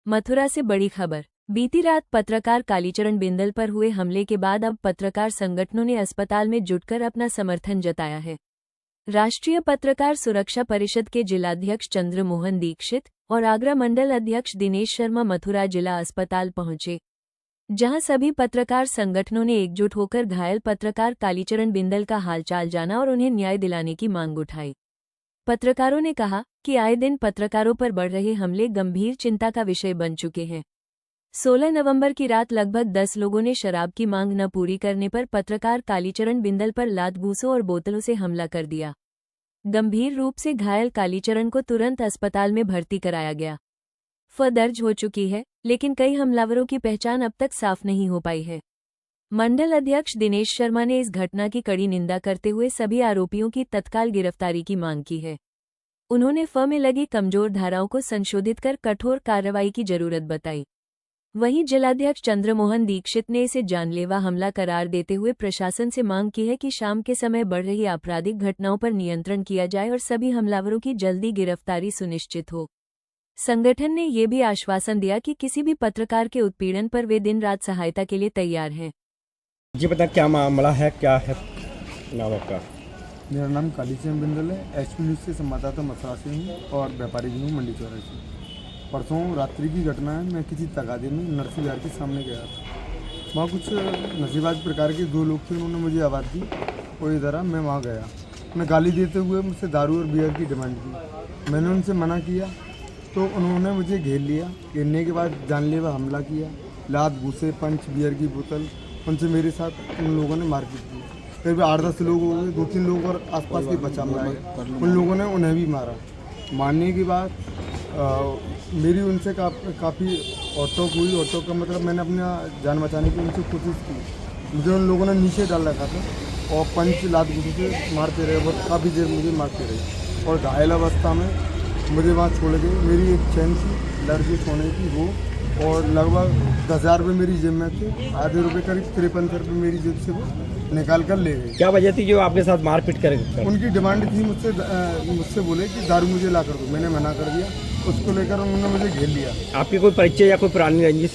मथुरा से बड़ी खबर। बीती रात पत्रकार कालीचरण बिंदल पर हुए हमले के बाद अब पत्रकार संगठनों ने अस्पताल में जुटकर अपना समर्थन जताया है। राष्ट्रीय पत्रकार सुरक्षा परिषद के जिलाध्यक्ष चंद्रमोहन दीक्षित और आगरा मंडल अध्यक्ष दिनेश शर्मा मथुरा जिला अस्पताल पहुंचे, जहां सभी पत्रकार संगठनों ने एकजुट होकर घायल पत्रकार कालीचरण बिंदल का हालचाल जाना और उन्हें न्याय दिलाने की मांग उठाई। पत्रकारों ने कहा कि आए दिन पत्रकारों पर बढ़ रहे हमले गंभीर चिंता का विषय बन चुके हैं। 16 नवंबर की रात लगभग 10 लोगों ने शराब की मांग न पूरी करने पर पत्रकार कालीचरण बिंदल पर लात घूंसों और बोतलों से हमला कर दिया। गंभीर रूप से घायल कालीचरण को तुरंत अस्पताल में भर्ती कराया गया। दर्ज हो चुकी है, लेकिन कई हमलावरों की पहचान अब तक साफ नहीं हो पाई है। मंडल अध्यक्ष दिनेश शर्मा ने इस घटना की कड़ी निंदा करते हुए सभी आरोपियों की तत्काल गिरफ्तारी की मांग की है। उन्होंने में लगी कमजोर धाराओं को संशोधित कर कठोर कार्रवाई की जरूरत बताई। वहीं जिलाध्यक्ष चंद्रमोहन दीक्षित ने इसे जानलेवा हमला करार देते हुए प्रशासन से मांग की है कि शाम के समय बढ़ रही आपराधिक घटनाओं पर नियंत्रण किया जाए और सभी हमलावरों की जल्दी गिरफ्तारी सुनिश्चित हो। संगठन ने ये भी आश्वासन दिया कि किसी भी पत्रकार के उत्पीड़न पर वे दिन रात सहायता के लिए तैयार हैं। जी पता क्या मामला है, क्या है नाम आपका? मेरा नाम कालीचरण बिंदल है। एचपी न्यूज़ से संवाददाता मथुरा से हूँ और व्यापारी भी हूँ मंडी चौराहे से। परसों रात्रि की घटना है। मैं किसी तगादे में नरसी विहार के सामने गया था। वहाँ कुछ नशीबाज प्रकार के 2 लोग थे। उन्होंने मुझे आवाज़ दी और इधर आ। मैं वहाँ गया। मैं गाली देते हुए मुझसे दारू और बियर की डिमांड की। मैंने उनसे मना किया तो उन्होंने मुझे घेर लिया। घेरने के बाद जानलेवा हमला किया। लात घूसे, पंच, बियर की बोतल, उनसे मेरे साथ उन लोगों ने मारपीट की। करीब 8-10 लोग हो गए। 2-3 लोग और आसपास के बचा में आए। उन लोगों ने उन्हें भी मारा। मारने के बाद मेरी उनसे काफ़ी ऑटोक हुई। ऑटोक का मतलब मैंने अपना जान बचाने की उनसे कोशिश की। मुझे उन लोगों ने नीचे डाल रखा था और पंच, लात घूसे से मारते रहे। बहुत काफ़ी देर मुझे मारते रहे और घायल अवस्था में मुझे वहाँ छोड़ गए। मेरी एक चैन थी लड़की सोने की, वो और लगभग 10,000 रुपये मेरी जेब में थे। आधे रुपये करीब 53 रुपये मेरी जेब से वो निकाल कर ले गए। क्या वजह थी जो आपके साथ मारपीट करें? उनकी डिमांड थी मुझसे बोले कि दारू मुझे ला कर दो। मैंने मना कर दिया। उसको लेकर उन्होंने मुझे घेर लिया। आपकी कोई परिचय या कोई पुरानी रंजिश?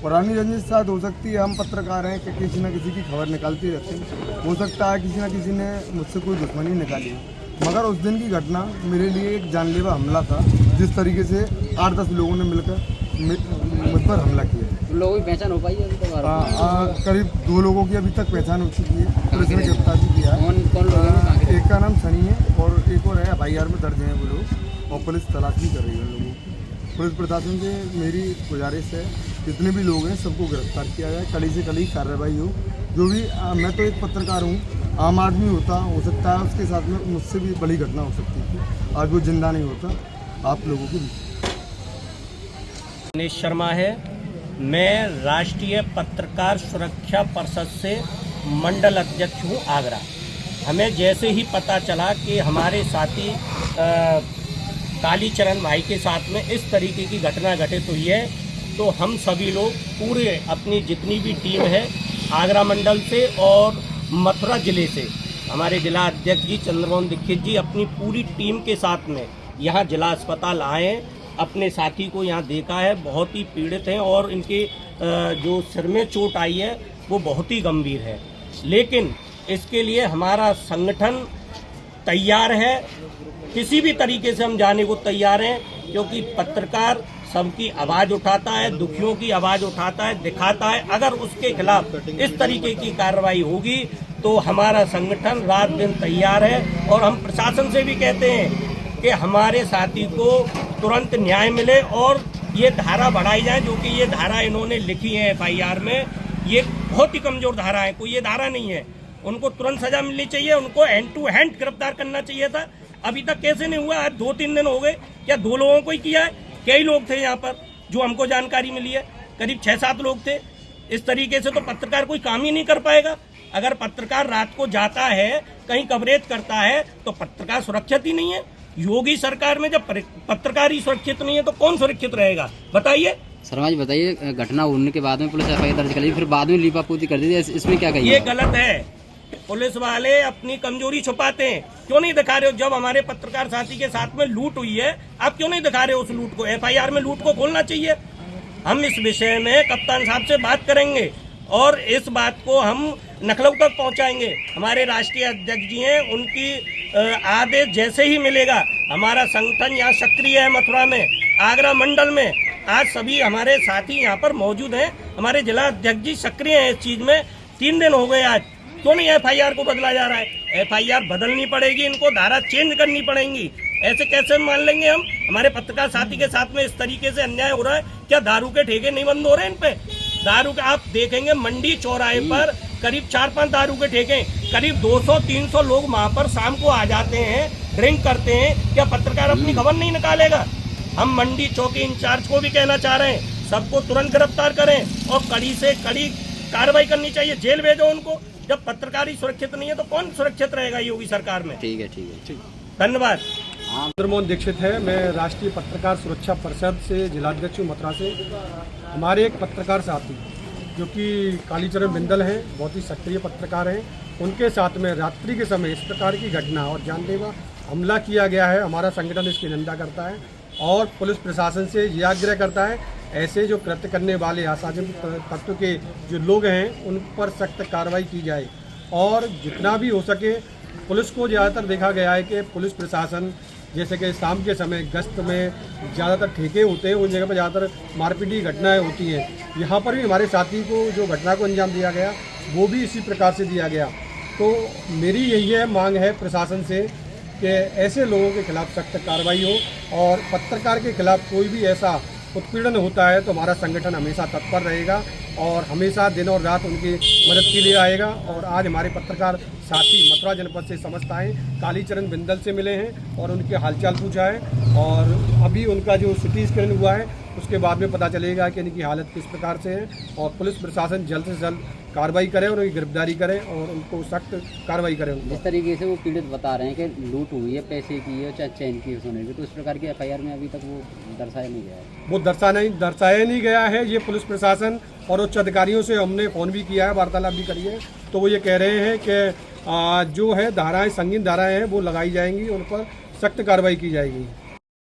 पुरानी रंजिश साथ हो सकती है। हम पत्रकार हैं कि किसी न किसी की खबर निकालते रहते हैं। हो सकता है किसी न किसी ने मुझसे कोई दुश्मनी निकाली है, मगर उस दिन की घटना मेरे लिए एक जानलेवा हमला था। जिस तरीके से 8-10 लोगों ने मिलकर मुझ पर हमला किया। उन लोगों की पहचान हो पाई है अभी तक? करीब 2 लोगों की अभी तक पहचान हो चुकी है। पुलिस ने गिरफ्तार भी किया है। कौन लोग हैं? एक का नाम सनी है और एक और है FIR में दर्ज हैं वो लोग, और पुलिस तलाश भी कर रही है उन लोगों को। पुलिस प्रशासन से मेरी गुजारिश है जितने भी लोग हैं सबको गिरफ्तार किया जाए। कड़ी से कड़ी कार्रवाई हो। जो भी मैं तो एक पत्रकार हूँ, आम आदमी हो सकता है उसके साथ में मुझसे भी बड़ी घटना हो सकती थी। आज वो जिंदा नहीं होता। आप लोगों की दिनेश शर्मा है। मैं राष्ट्रीय पत्रकार सुरक्षा परिषद से मंडल अध्यक्ष हूँ आगरा। हमें जैसे ही पता चला कि हमारे साथी कालीचरण भाई के साथ में इस तरीके की घटना घटित हुई है, तो हम सभी लोग पूरे अपनी जितनी भी टीम है आगरा मंडल से और मथुरा ज़िले से, हमारे जिला अध्यक्ष जी चंद्रमोहन दीक्षित जी अपनी पूरी टीम के साथ में यहाँ जिला अस्पताल आए। अपने साथी को यहाँ देखा है, बहुत ही पीड़ित हैं और इनके जो सिर में चोट आई है वो बहुत ही गंभीर है। लेकिन इसके लिए हमारा संगठन तैयार है। किसी भी तरीके से हम जाने को तैयार हैं, क्योंकि पत्रकार सबकी आवाज़ उठाता है, दुखियों की आवाज़ उठाता है, दिखाता है। अगर उसके खिलाफ इस तरीके की कार्रवाई होगी तो हमारा संगठन रात दिन तैयार है। और हम प्रशासन से भी कहते हैं कि हमारे साथी को तुरंत न्याय मिले और ये धारा बढ़ाई जाए, जो कि ये धारा इन्होंने लिखी है FIR में। ये बहुत ही कमज़ोर धारा है, कोई ये धारा नहीं है। उनको तुरंत सज़ा मिलनी चाहिए। उनको हैंड टू हैंड गिरफ्तार करना चाहिए था। अभी तक कैसे नहीं हुआ? आज 2-3 दिन हो गए। क्या 2 लोगों को ही किया है? कई लोग थे यहाँ पर, जो हमको जानकारी मिली है करीब 6-7 लोग थे। इस तरीके से तो पत्रकार कोई काम ही नहीं कर पाएगा। अगर पत्रकार रात को जाता है, कहीं कवरेज करता है, तो पत्रकार सुरक्षित ही नहीं है। योगी सरकार में जब पत्रकार ही सुरक्षित नहीं है तो कौन सुरक्षित रहेगा? बताइए। शर्मा जी बताइए, घटना होने के बाद में पुलिस FIR दर्ज कर ली, फिर बाद में लीपापोती कर दी थी, इसमें क्या कहिए? ये गलत है। पुलिस वाले अपनी कमजोरी छुपाते हैं। क्यों नहीं दिखा रहे हो? जब हमारे पत्रकार साथी के साथ में लूट हुई है, आप क्यों नहीं दिखा रहे हो उस लूट को? FIR में लूट को खोलना चाहिए। हम इस विषय में कप्तान साहब से बात करेंगे और इस बात को हम लखनऊ तक पहुंचाएंगे। हमारे राष्ट्रीय अध्यक्ष जी हैं, उनकी आदेश जैसे ही मिलेगा, हमारा संगठन यहाँ सक्रिय है मथुरा में, आगरा मंडल में। आज सभी हमारे साथी यहाँ पर मौजूद हैं, हमारे जिला अध्यक्ष जी सक्रिय हैं इस चीज़ में। 3 दिन हो गए आज, क्यों नहीं FIR को बदला जा रहा है? FIR बदलनी पड़ेगी, इनको धारा चेंज करनी पड़ेंगी। ऐसे कैसे मान लेंगे हम? हमारे पत्रकार साथी के साथ में इस तरीके से अन्याय हो रहा है। क्या दारू के ठेके नहीं बंद हो रहे हैं इन पे? दारू के आप देखेंगे मंडी चौराहे पर करीब 4-5 दारू के ठेके, करीब 200-300 लोग वहाँ पर शाम को आ जाते हैं, ड्रिंक करते हैं। क्या पत्रकार अपनी खबर नहीं निकालेगा? हम मंडी चौकी इंचार्ज को भी कहना चाह रहे हैं, सबको तुरंत गिरफ्तार करें और कड़ी से कड़ी कार्रवाई करनी चाहिए, जेल भेजो उनको। जब पत्रकार ही सुरक्षित नहीं है तो कौन सुरक्षित रहेगा योगी सरकार में? ठीक है, ठीक है, धन्यवाद। चंद्रमोहन दीक्षित है, मैं राष्ट्रीय पत्रकार सुरक्षा परिषद से जिलाध्यक्ष हूँ मथुरा से। हमारे एक पत्रकार साथी जो कि कालीचरण बिंदल हैं, बहुत ही सक्रिय पत्रकार हैं, उनके साथ में रात्रि के समय इस प्रकार की घटना और जानलेवा हमला किया गया है। हमारा संगठन इसकी निंदा करता है और पुलिस प्रशासन से यह आग्रह करता है, ऐसे जो कृत्य करने वाले असामाजिक तत्व के जो लोग हैं उन पर सख्त कार्रवाई की जाए। और जितना भी हो सके, पुलिस को ज़्यादातर देखा गया है कि पुलिस प्रशासन जैसे कि शाम के समय गश्त में ज़्यादातर ठेके होते हैं, उन जगह पर ज़्यादातर मारपीट की घटनाएँ होती हैं। यहाँ पर भी हमारे साथी को जो घटना को अंजाम दिया गया वो भी इसी प्रकार से दिया गया। तो मेरी यही है मांग है प्रशासन से कि ऐसे लोगों के खिलाफ सख्त कार्रवाई हो और पत्रकार के खिलाफ कोई भी ऐसा उत्पीड़न होता है तो हमारा संगठन हमेशा तत्पर रहेगा और हमेशा दिन और रात उनकी मदद के लिए आएगा। और आज हमारे पत्रकार साथी मथुरा जनपद से समस्त आए, कालीचरण बिंदल से मिले हैं और उनके हालचाल पूछा है और अभी उनका जो CT स्कैन हुआ है उसके बाद में पता चलेगा कि इनकी हालत किस प्रकार से है। और पुलिस प्रशासन जल्द से जल्द कार्रवाई करे और उनकी गिरफ्तारी करे और उनको सख्त कार्रवाई करे। जिस तरीके से वो पीड़ित बता रहे हैं कि लूट हुई है, पैसे की है, चाहे चैन की सोने की, तो इस प्रकार की FIR में अभी तक वो दर्शाया नहीं गया है। वो दर्शाया नहीं गया है। ये पुलिस प्रशासन और उच्च अधिकारियों से हमने फ़ोन भी किया है, वार्तालाप भी करी है, तो वो ये कह रहे हैं कि जो है धाराएं, संगीन धाराएं हैं वो लगाई जाएंगी, उन पर सख्त कार्रवाई की जाएगी।